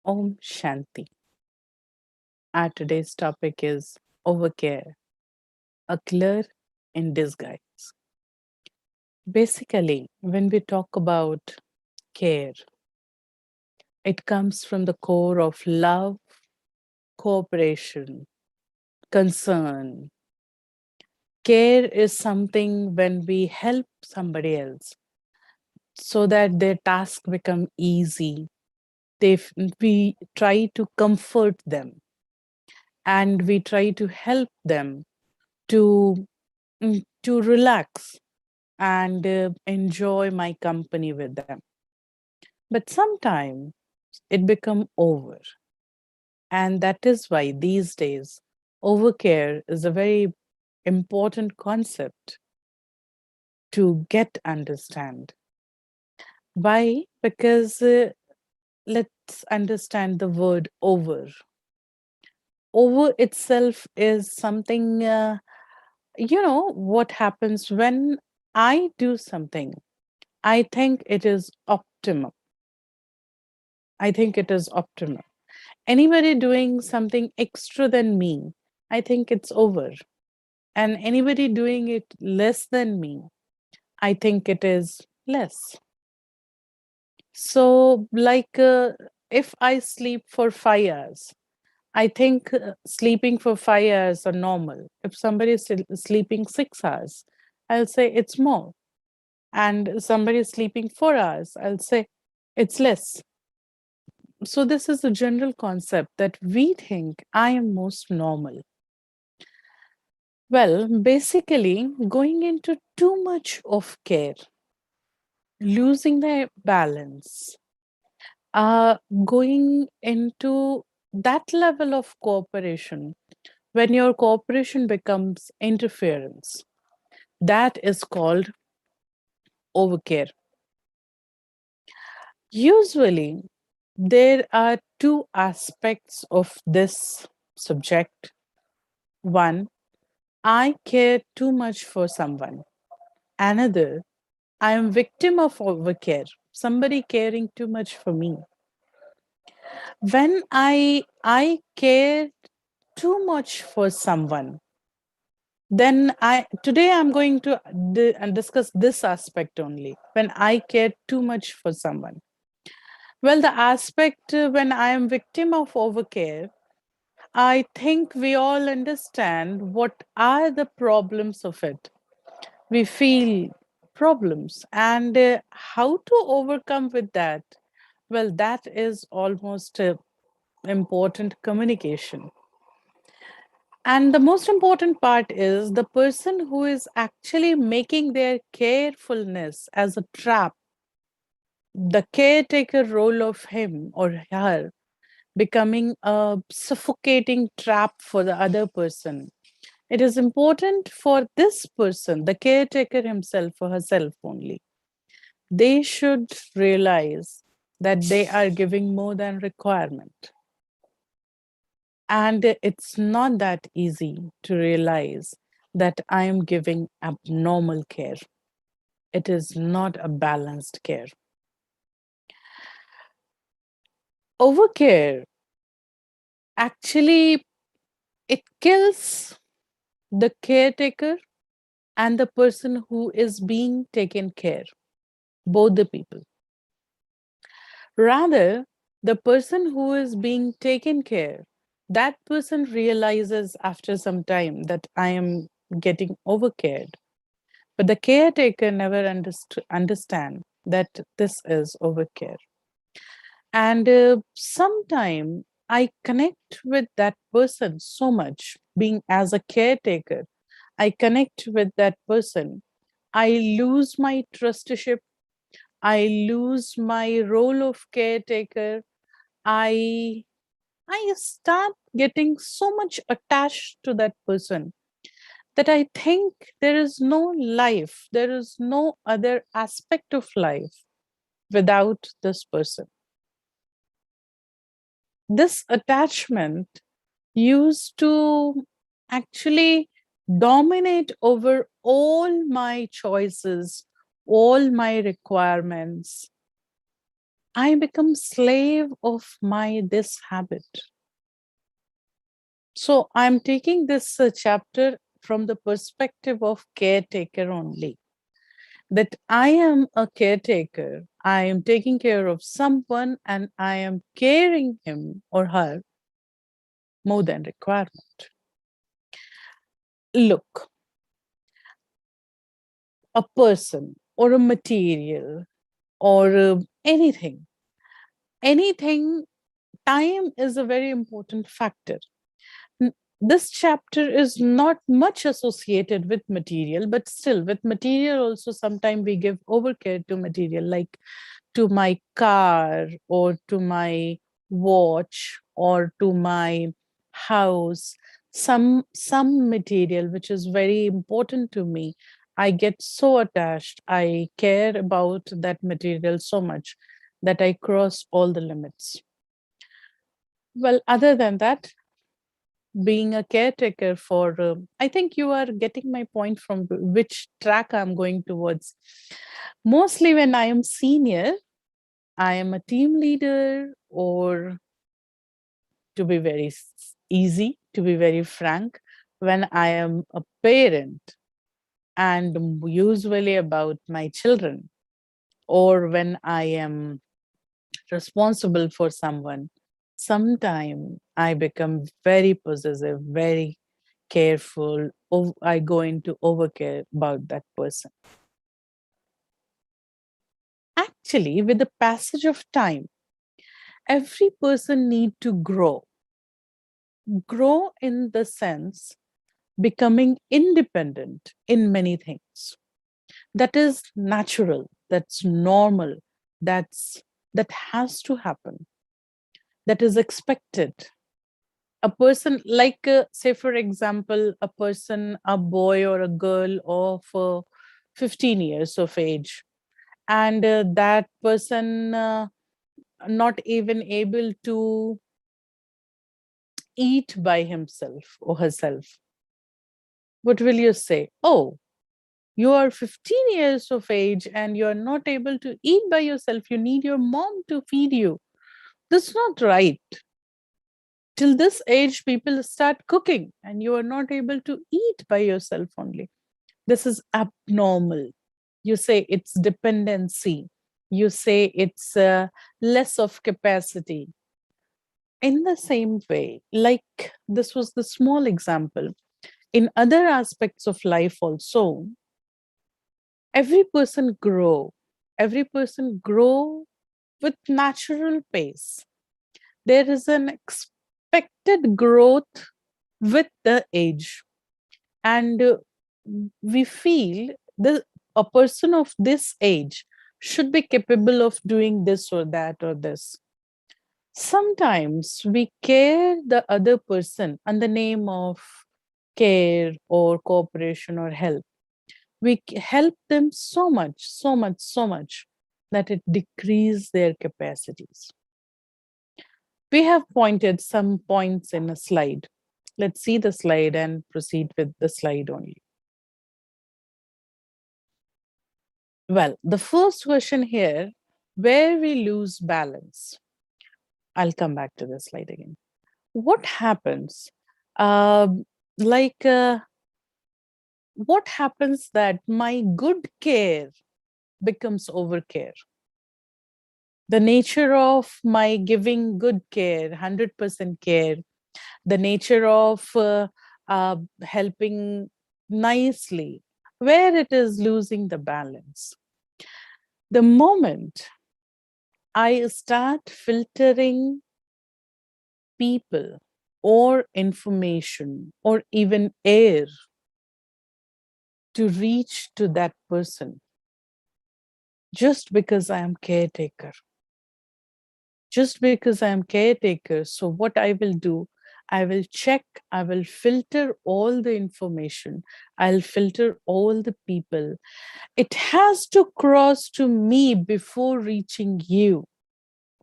Om Shanti. Our today's topic is overcare, a killer in disguise. Basically, when we talk about care, it comes from the core of love, cooperation, concern. Care is something when we help somebody else so that their task become easy. We try to comfort them and we try to help them to to relax and enjoy my company with them. But sometimes it become over. And that is why these days, overcare is a very important concept to get understand. Why? Because let's understand the word over. Over itself is something, what happens when I do something. I think it is optimum. I think it is optimal. Anybody doing something extra than me, I think it's over. And anybody doing it less than me, I think it is less. So, like if I sleep for 5 hours, I think sleeping for 5 hours are normal. If somebody is sleeping 6 hours, I'll say it's more. And somebody is sleeping 4 hours, I'll say it's less. So this is a general concept that we think I am most normal. Well, basically, going into too much of care, losing the balance, going into that level of cooperation, when your cooperation becomes interference, that is called overcare. Usually, there are two aspects of this subject. One, I care too much for someone. Another, I am victim of overcare, somebody caring too much for me. When I care too much for someone, then today I'm going to discuss this aspect only. When I care too much for someone. Well, the aspect when I am victim of overcare, I think we all understand what are the problems of it. We feel problems and how to overcome with that. Well, that is almost important communication. And the most important part is the person who is actually making their carefulness as a trap, the caretaker role of him or her becoming a suffocating trap for the other person. It is important for this person, the caretaker himself or herself only. They should realize that they are giving more than requirement. And it's not that easy to realize that I am giving abnormal care. It is not a balanced care. Overcare actually it kills the caretaker and the person who is being taken care, both the people. Rather, the person who is being taken care, that person realizes after some time that I am getting overcared. But the caretaker never understand that this is overcare. And sometime I connect with that person so much, being as a caretaker, I connect with that person. I lose my trustship. I lose my role of caretaker. I I start getting so much attached to that person that I think there is no life, there is no other aspect of life without this person. This attachment used to actually dominate over all my choices, all my requirements. I become slave of my this habit. So I'm taking this chapter from the perspective of caretaker only. That I am a caretaker. I am taking care of someone and I am caring him or her more than requirement. Look, a person or a material or anything, time is a very important factor. This chapter is not much associated with material, but still with material also sometimes we give overcare to material, like to my car or to my watch or to my house, some material which is very important to me. I get so attached, I care about that material so much that I cross all the limits. Well, other than that, being a caretaker for, I think you are getting my point from which track I'm going towards. Mostly when I am senior, I am a team leader, or to be very easy, to be very frank, when I am a parent and usually about my children, or when I am responsible for someone, sometime I become very possessive, very careful. I go into overcare about that person. Actually, with the passage of time, every person need to grow. Grow in the sense becoming independent in many things. That is natural, that's normal, that has to happen, that is expected. A person like, say for example, a person, a boy or a girl of 15 years of age, and that person not even able to eat by himself or herself. What will you say? Oh, you are 15 years of age and you're not able to eat by yourself. You need your mom to feed you. That's not right. Till this age, people start cooking and you are not able to eat by yourself only. This is abnormal. You say it's dependency. You say it's less of capacity. In the same way, like this was the small example, in other aspects of life also, every person grow. Every person grow with natural pace. There is an expected growth with the age. And we feel the a person of this age should be capable of doing this or that or this. Sometimes we care the other person in the name of care or cooperation or help. We help them so much, so much, so much that it decreases their capacities. We have pointed some points in a slide. Let's see the slide and proceed with the slide only. Well, the first question here, where we lose balance. I'll come back to this slide again. What happens? Um like, what happens that my good care becomes overcare? The nature of my giving good care, 100% care, the nature of helping nicely, where it is losing the balance. The moment I start filtering people or information or even air to reach to that person, just because I am caretaker. Just because I am caretaker, so what I will do, I will check, I will filter all the information, I'll filter all the people. It has to cross to me before reaching you.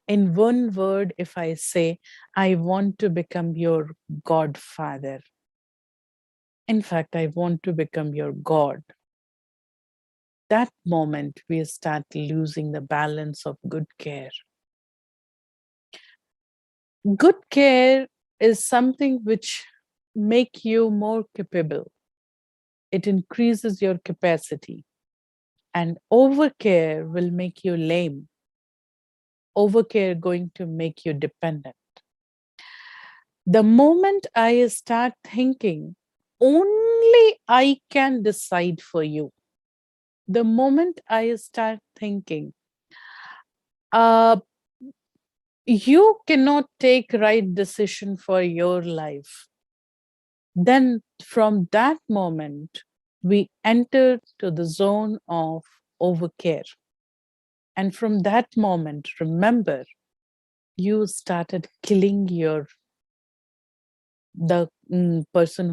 In one word, if I say, I want to become your godfather. In fact, I want to become your God. That moment, we start losing the balance of good care. Good care is something which make you more capable. It increases your capacity. And overcare will make you lame. Overcare going to make you dependent. The moment I start thinking, only I can decide for you. The moment I start thinking, uh, you cannot take right decision for your life, then from that moment, we enter to the zone of overcare. And from that moment, remember, you started killing the person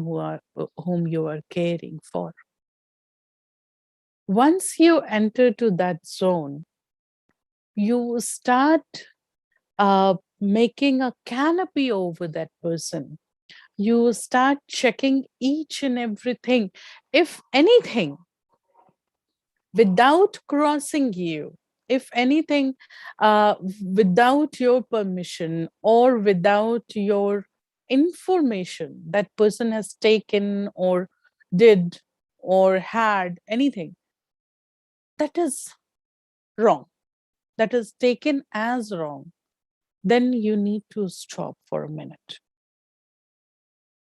whom you are caring for. Once you enter to that zone, you start making a canopy over that person. You start checking each and everything. If anything, without crossing you, if anything, without your permission or without your information, that person has taken or did or had anything, that is wrong. That is taken as wrong. Then you need to stop for a minute.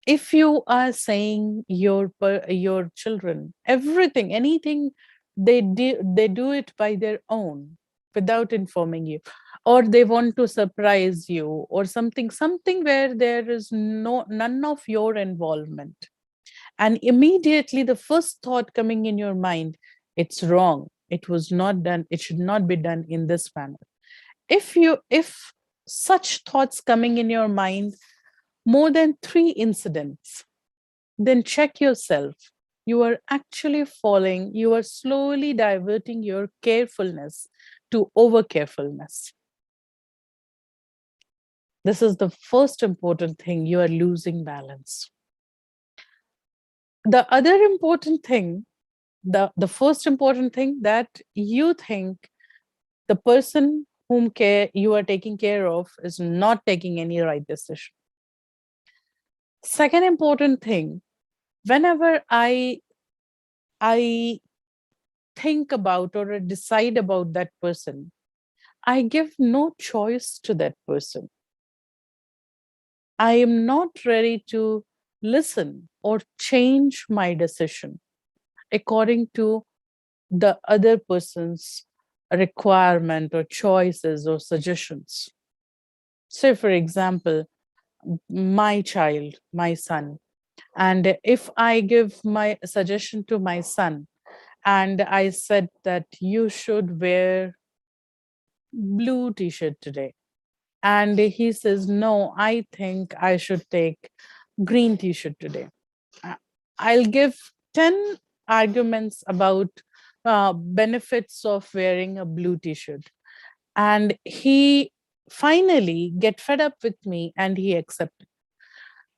If you are saying your children everything, anything, they do it by their own without informing you, or they want to surprise you, or something where there is none of your involvement, and immediately the first thought coming in your mind, it's wrong, it was not done, it should not be done in this manner. If such thoughts coming in your mind more than 3 incidents, then check yourself. You are actually falling, you are slowly diverting your carefulness to over carefulness. This is the first important thing, you are losing balance. The other important thing, the first important thing, that you think the person whom you are taking care of is not taking any right decision. Second important thing, whenever I think about or decide about that person, I give no choice to that person. I am not ready to listen or change my decision according to the other person's requirement or choices or suggestions. Say, for example, my child, my son, and if I give my suggestion to my son, and I said that you should wear blue t-shirt today, and he says, no, I think I should take green t-shirt today. I'll give 10 arguments about benefits of wearing a blue t-shirt, and he finally get fed up with me and he accepted.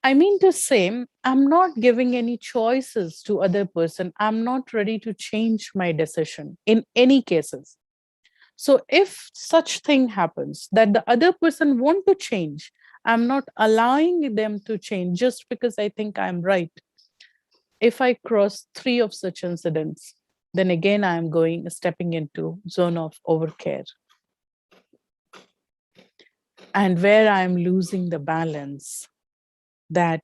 I mean to say, I'm not giving any choices to other person. I'm not ready to change my decision in any cases. So if such thing happens that the other person want to change, I'm not allowing them to change just because I think I'm right. If I cross 3 of such incidents, then again I'm stepping into zone of overcare. And where I'm losing the balance, that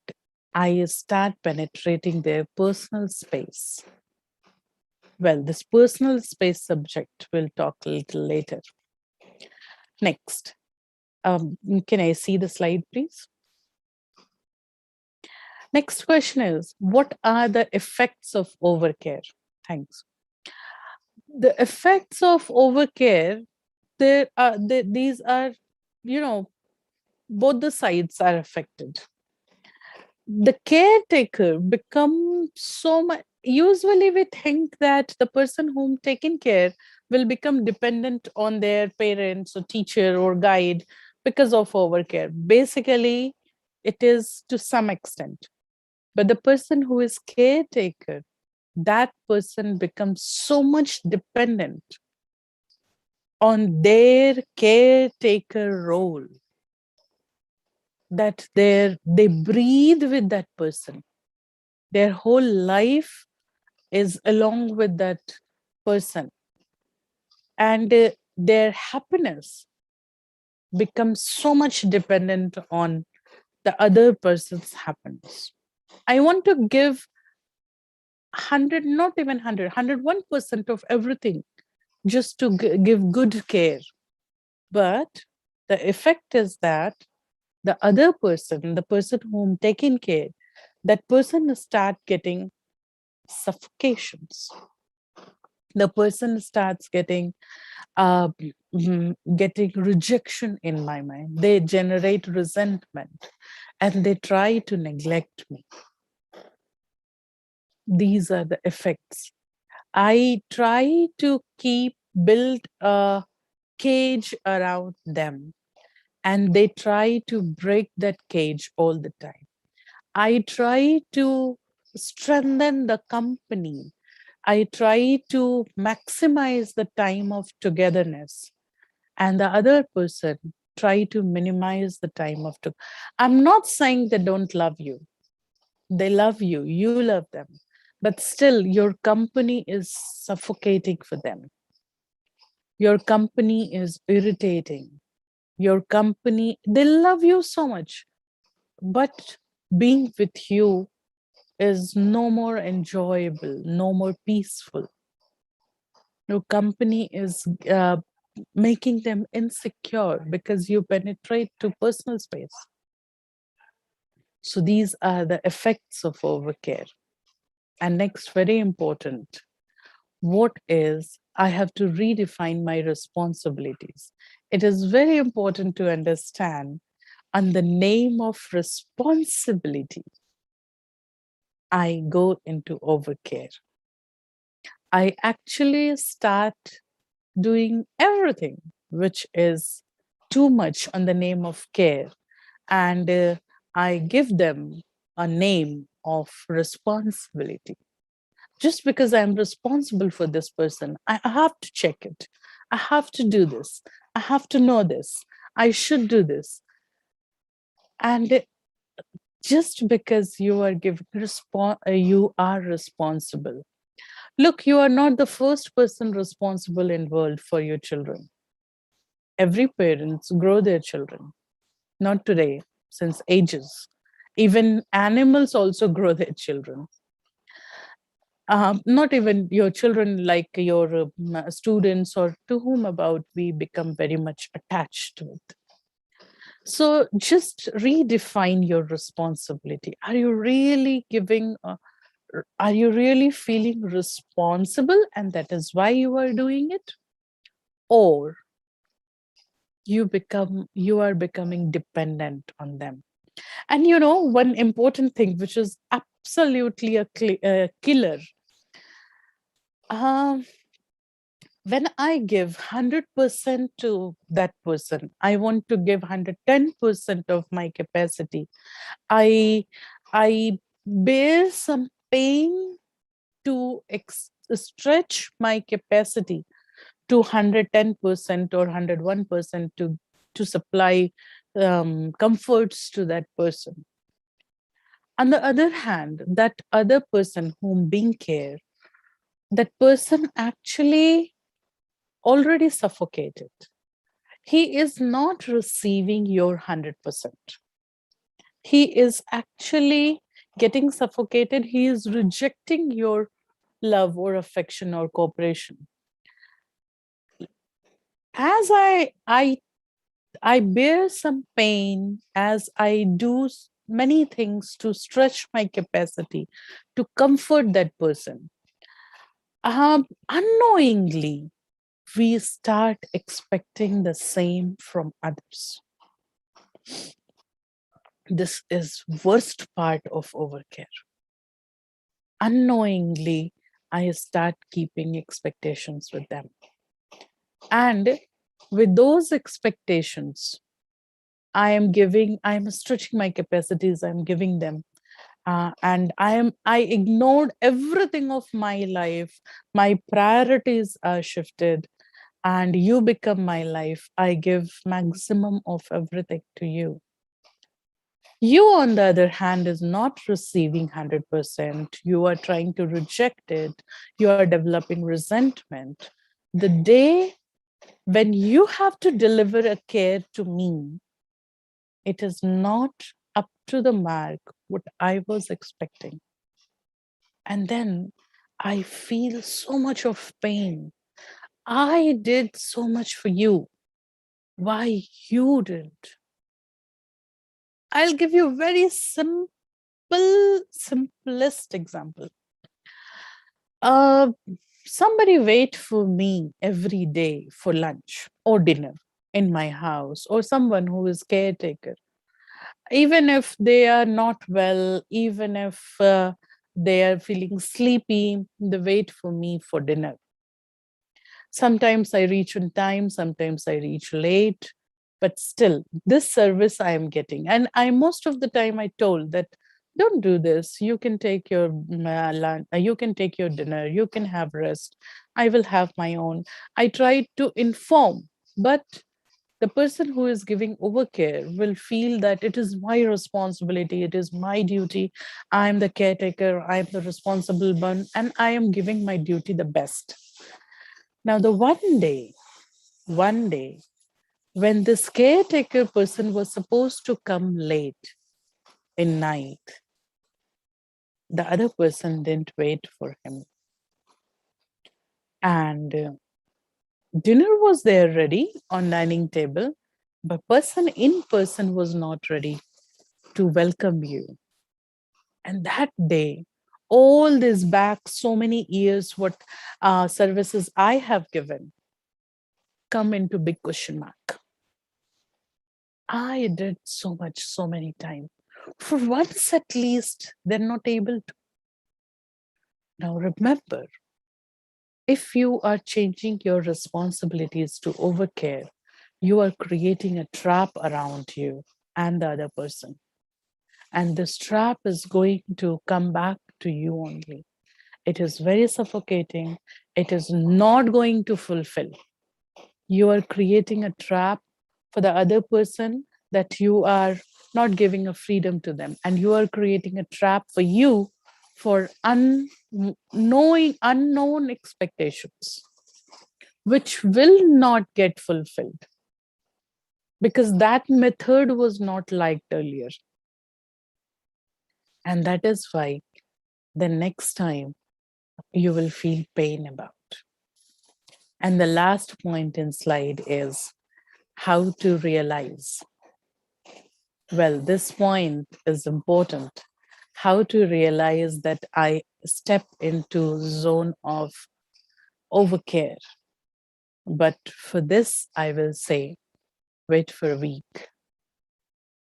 I start penetrating their personal space. Well, this personal space subject we'll talk a little later. Next, can I see the slide, please? Next question is, what are the effects of overcare? Thanks. The effects of overcare, these are, both the sides are affected. The caretaker becomes so much, usually we think that the person whom taken care will become dependent on their parents or teacher or guide because of overcare. Basically, it is to some extent. But the person who is caretaker, that person becomes so much dependent on their caretaker role. that they breathe with that person. Their whole life is along with that person. And their happiness becomes so much dependent on the other person's happiness. I want to give 100, not even 100, 101% of everything just to give good care. But the effect is that the other person, the person whom taking care, that person start getting suffocations. The person starts getting getting rejection in my mind. They generate resentment and they try to neglect me. These are the effects. I try to build a cage around them, and they try to break that cage all the time. I try to strengthen the company. I try to maximize the time of togetherness, and the other person try to minimize the time of I'm not saying they don't love you. They love you, you love them, but still your company is suffocating for them. Your company is irritating. Your company, they love you so much, but being with you is no more enjoyable, no more peaceful. Your company is making them insecure because you penetrate to personal space. So these are the effects of overcare. And next, very important, what is, I have to redefine my responsibilities. It is very important to understand, on the name of responsibility, I go into overcare. I actually start doing everything which is too much on the name of care. And I give them a name of responsibility. Just because I'm responsible for this person, I have to check it. I have to do this. I have to know this. I should do this. And just because you are you are responsible. Look, you are not the first person responsible in world for your children. Every parents grow their children. Not today, since ages. Even animals also grow their children. Not even your children, like your students or to whom about we become very much attached with. So just redefine your responsibility. Are you really are you really feeling responsible and that is why you are doing it? Or you are becoming dependent on them? And you know, one important thing, which is absolutely a killer, when I give 100% to that person, I want to give 110% of my capacity. I bear some pain to stretch my capacity to 110% or 101% to supply comforts to that person. On the other hand, that other person whom being care, that person actually already suffocated. He is not receiving your 100%. He is actually getting suffocated. He is rejecting your love or affection or cooperation. As I bear some pain, as I do many things to stretch my capacity to comfort that person, unknowingly, we start expecting the same from others. This is worst part of overcare. Unknowingly, I start keeping expectations with them. And with those expectations, I am stretching my capacities, I'm giving them. And I ignored everything of my life. My priorities are shifted and you become my life. I give maximum of everything to you. You, on the other hand, is not receiving 100%. You are trying to reject it. You are developing resentment. The day when you have to deliver a care to me, it is not up to the mark what I was expecting. And then I feel so much of pain. I did so much for you. Why you didn't? I'll give you a very simplest example. Somebody wait for me every day for lunch or dinner in my house, or someone who is caretaker, even if they are not well, even if they are feeling sleepy, they wait for me for dinner. Sometimes I reach on time, sometimes I reach late, but still this service I am getting. And I, most of the time I told that, don't do this. You can take your lunch, you can take your dinner, you can have rest. I will have my own. I tried to inform, but the person who is giving overcare will feel that it is my responsibility, it is my duty. I am the caretaker, I am the responsible one, and I am giving my duty the best. Now, the one day, when this caretaker person was supposed to come late in night, the other person didn't wait for him. And dinner was there ready on dining table, but person in person was not ready to welcome you. And that day, all this back so many years, what services I have given, come into big question mark. I did so much, so many times. For once at least, they're not able to. Now remember, if you are changing your responsibilities to overcare, you are creating a trap around you and the other person. And this trap is going to come back to you only. It is very suffocating. It is not going to fulfill. You are creating a trap for the other person, that you are not giving a freedom to them. And you are creating a trap for you for unknown expectations, which will not get fulfilled because that method was not liked earlier. And that is why the next time you will feel pain about. And the last point in slide is how to realize. Well, this point is important. How to realize that I step into zone of overcare. But for this, I will say, wait for a week.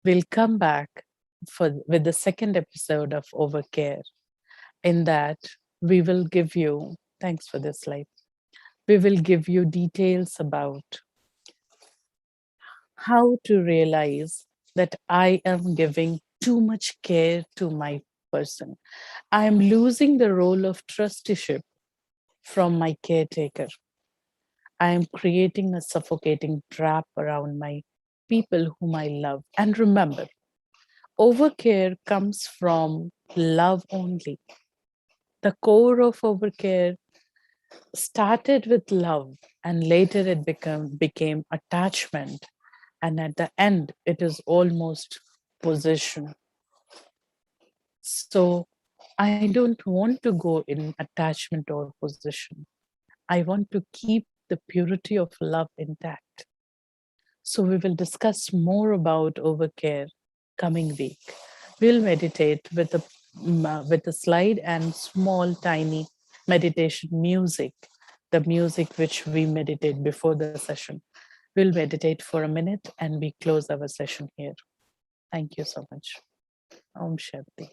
We'll come back with the second episode of Overcare. In that, we will give you, thanks for this slide, we will give you details about how to realize that I am giving too much care to my person. I am losing the role of trusteeship from my caretaker. I am creating a suffocating trap around my people whom I love. And remember, overcare comes from love only. The core of overcare started with love, and later it became attachment. And at the end, it is almost possession. So I don't want to go in attachment or possession. I want to keep the purity of love intact. So we will discuss more about overcare coming week. We'll meditate with a slide and small tiny meditation music, the music which we meditate before the session. We'll meditate for a minute and we close our session here. Thank you so much. Om Shanti.